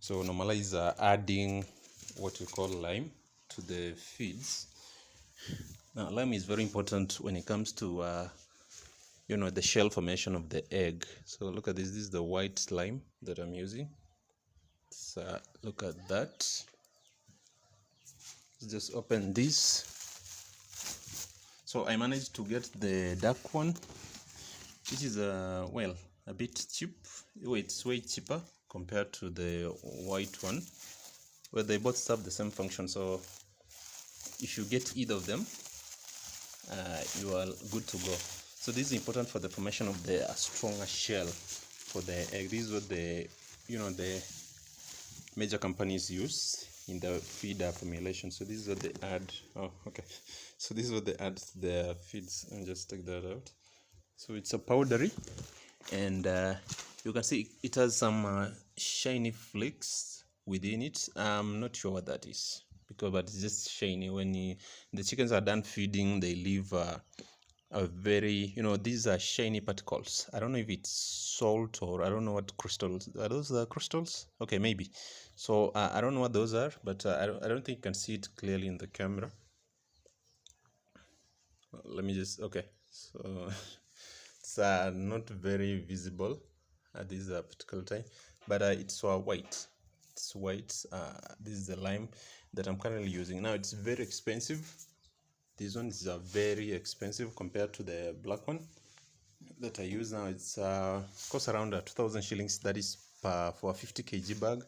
So normalize adding what we call lime to the feeds. Now lime is very important when it comes to the shell formation of the egg. So look at this. This is the white slime that I'm using. So look at that. Let's just open this. So I managed to get the dark one, which is a bit cheap. It's way cheaper compared to the white one, where they both serve the same function. So if you get either of them, you are good to go. So this is important for the formation of the stronger shell for the egg. This is what the major companies use in the feeder formulation. So this is what they add. Oh, okay. So this is what they add to their feeds. And just take that out. So it's a powdery, and you can see it has some shiny flakes within it. I'm not sure what that is, but it's just shiny. When the chickens are done feeding, they leave a very, these are shiny particles. I don't know if it's salt or I don't know what crystals are. Those the crystals? Okay, maybe. So I don't know what those are, but I don't think you can see it clearly in the camera. Let me just, okay. So it's not very visible at this particular time, but it's white. It's white. This is the lime that I'm currently using. Now it's very expensive. These ones are very expensive compared to the black one that I use now. It's costs around 2,000 shillings. That is for a 50 kg bag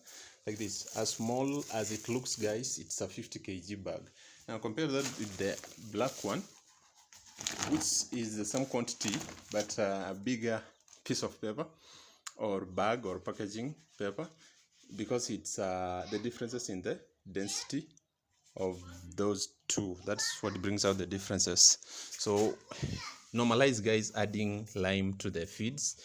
like this. As small as it looks, guys, it's a 50 kg bag. Now compare that with the black one, which is the same quantity but a bigger piece of paper or bag or packaging paper, because it's the differences in the density of those two. That's what brings out the differences. So normalize, guys, adding lime to the feeds.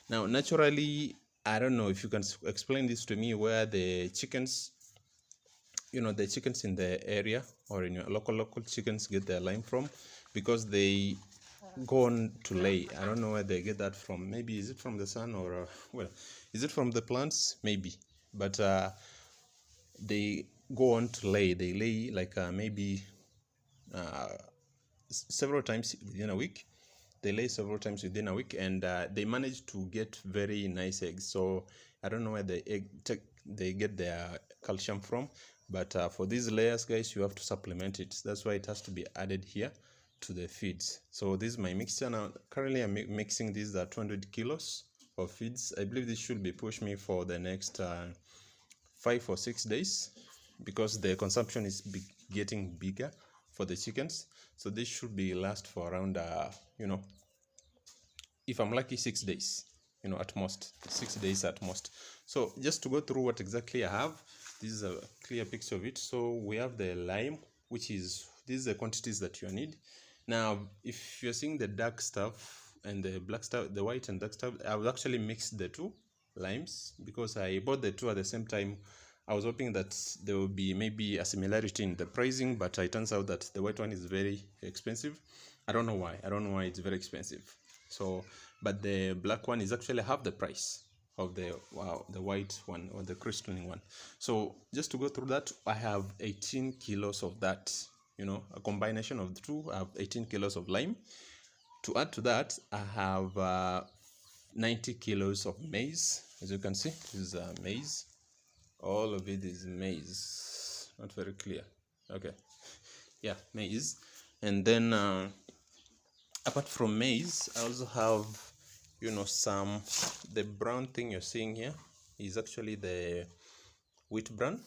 Now naturally, I don't know if you can explain this to me, where the chickens, the chickens in the area or in your local chickens get their lime from, because they go on to lay. I don't know where they get that from. Maybe is it from the sun, or is it from the plants? Maybe. But they go on to lay. They lay like maybe several times within a week. They lay several times within a week, and they manage to get very nice eggs. So I don't know where they get their calcium from, but for these layers, guys, you have to supplement it. That's why it has to be added here to the feeds. So this is my mixture now. Currently I'm mixing these 200 kilos of feeds. I believe this should be push me for the next 5 or 6 days, because the consumption is getting bigger for the chickens. So this should be last for around if I'm lucky, 6 days, at most 6 days at most. So just to go through what exactly I have, this is a clear picture of it. So we have the lime, which is, these are the quantities that you need. Now if you're seeing the dark stuff and the black stuff, the white and dark stuff, I've actually mixed the two limes, because I bought the two at the same time. I was hoping that there will be maybe a similarity in the pricing, but it turns out that the white one is very expensive. I don't know why it's very expensive. So but the black one is actually half the price of the white one or the crystalline one. So just to go through that, I have 18 kilos of that, a combination of the two. I have 18 kilos of lime. To add to that, I have 90 kilos of maize. As you can see, this is maize. All of it is maize. Not very clear. Okay, yeah, maize. And then apart from maize, I also have some, the brown thing you're seeing here is actually the wheat bran.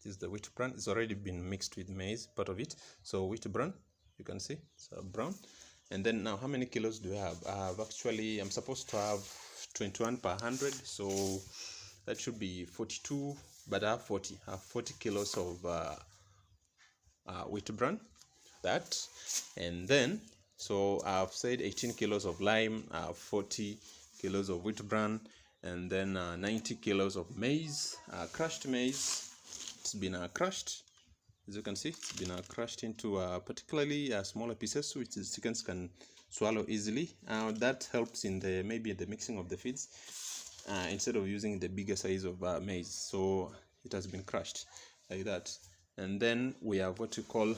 This is the wheat bran. It's already been mixed with maize, part of it. So wheat bran, you can see, so brown. And then now, how many kilos do I have? I'm supposed to have 21 per 100, so that should be 42, but I have 40 kilos of wheat bran, that. And then, so I've said 18 kilos of lime, 40 kilos of wheat bran, and then 90 kilos of maize, crushed maize. It's been crushed. As you can see, it's been crushed into particularly smaller pieces, which the chickens can swallow easily. That helps in the mixing of the feeds. instead of using the bigger size of maize. So it has been crushed like that. And then we have what you call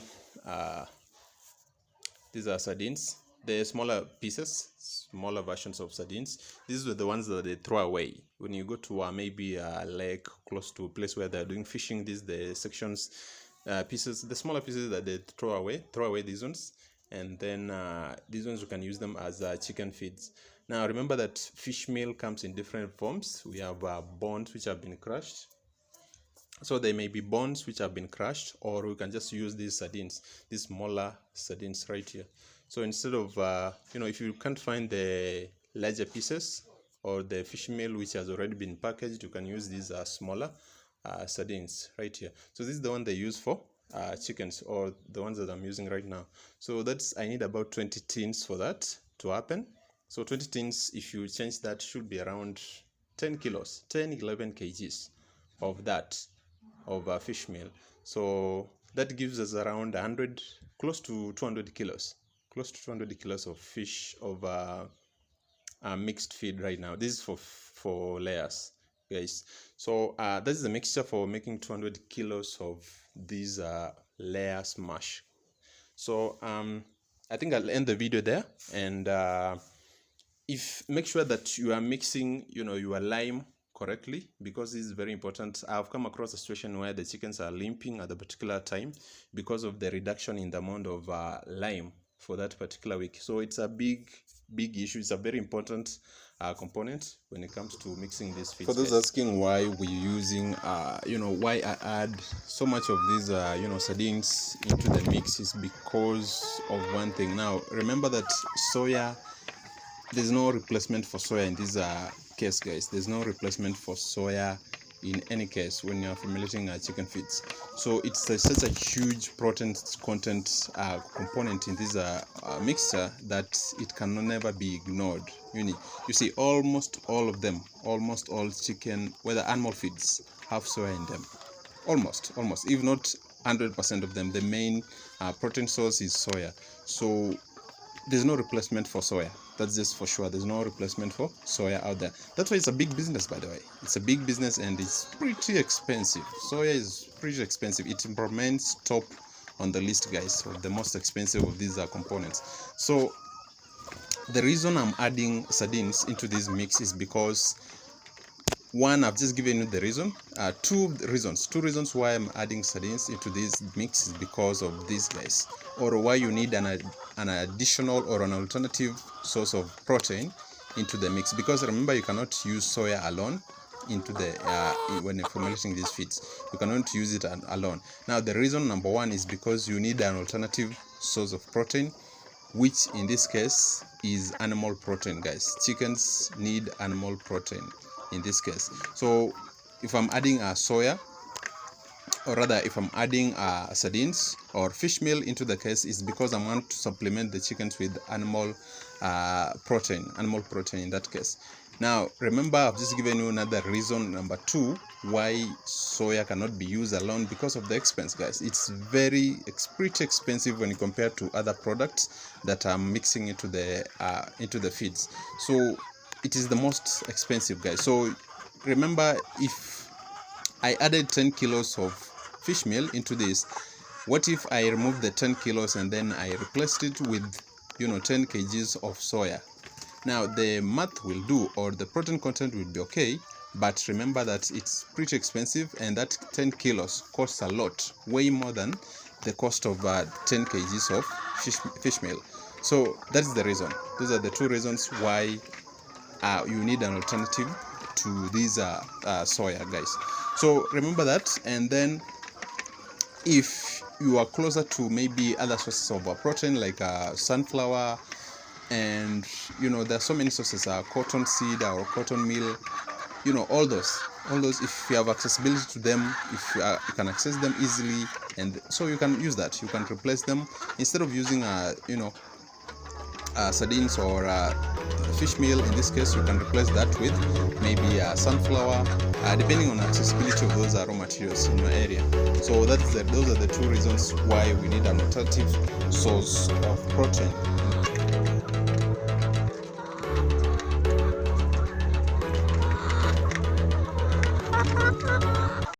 these are sardines. The smaller pieces, smaller versions of sardines. These were the ones that they throw away when you go to maybe a lake close to a place where they're doing fishing. These the sections, pieces, the smaller pieces that they throw away these ones, and then these ones you can use them as chicken feeds. Now remember that fish meal comes in different forms. We have bones which have been crushed. So they may be bones which have been crushed, or we can just use these sardines, these smaller sardines right here. So instead of if you can't find the larger pieces or the fish meal which has already been packaged, you can use these smaller sardines right here. So this is the one they use for chickens, or the ones that I'm using right now. So I need about 20 tins for that to happen. So 20 tins, if you change that, should be around 10 kilos, 11 kgs of that, of fish meal. So that gives us around 100, close to 200 kilos of fish, of mixed feed right now. This is for layers, guys. So this is the mixture for making 200 kilos of these layer smash. So I think I'll end the video there, and make sure that you are mixing your lime correctly, because this is very important. I've come across a situation where the chickens are limping at the particular time because of the reduction in the amount of lime for that particular week. So it's a big issue. It's a very important component when it comes to mixing these feeds. For those asking why we're using why I add so much of these sardines into the mix, is because of one thing. Now remember that soya, there's no replacement for soya in this case, guys. There's no replacement for soya in any case when you're formulating chicken feeds. So it's such a huge protein content component in this mixture that it can never be ignored. You see, almost all chicken, whether animal feeds, have soya in them. Almost, if not 100% of them. The main protein source is soya. So there's no replacement for soya. That's just for sure. There's no replacement for soya out there. That's why it's a big business, by the way. It's a big business, and it's pretty expensive. Soya is pretty expensive. It remains top on the list, guys, of the most expensive of these components. So the reason I'm adding sardines into this mix is because, one, I've just given you the reason. Two reasons why I'm adding sardines into this mix is because of these guys, or why you need an additional or an alternative source of protein into the mix. Because remember, you cannot use soya alone into the when you're formulating these feeds. You cannot use it alone. Now the reason number one is because you need an alternative source of protein, which in this case is animal protein, guys. Chickens need animal protein in this case. So if I'm adding soya, or rather if I'm adding sardines or fish meal into the case, is because I want to supplement the chickens with animal protein in that case. Now remember, I've just given you another reason, number two, why soya cannot be used alone, because of the expense, guys. It's pretty expensive when you compare to other products that are mixing into the feeds. So it is the most expensive, guys. So remember, if I added 10 kilos of fish meal into this, what if I remove the 10 kilos and then I replaced it with 10 kgs of soya? Now the math will do, or the protein content will be okay, but remember that it's pretty expensive, and that 10 kilos costs a lot, way more than the cost of 10 kgs of fish meal. So that's the reason. Those are the two reasons why you need an alternative to these soya, guys. So remember that. And then if you are closer to maybe other sources of protein, like sunflower, and there are so many sources, cotton seed or cotton meal, all those, if you have accessibility to them, if you can access them easily, and so you can use that. You can replace them instead of using sardines or fish meal. In this case, you can replace that with maybe sunflower, depending on accessibility of those raw materials in your area. So those are the two reasons why we need an alternative source of protein.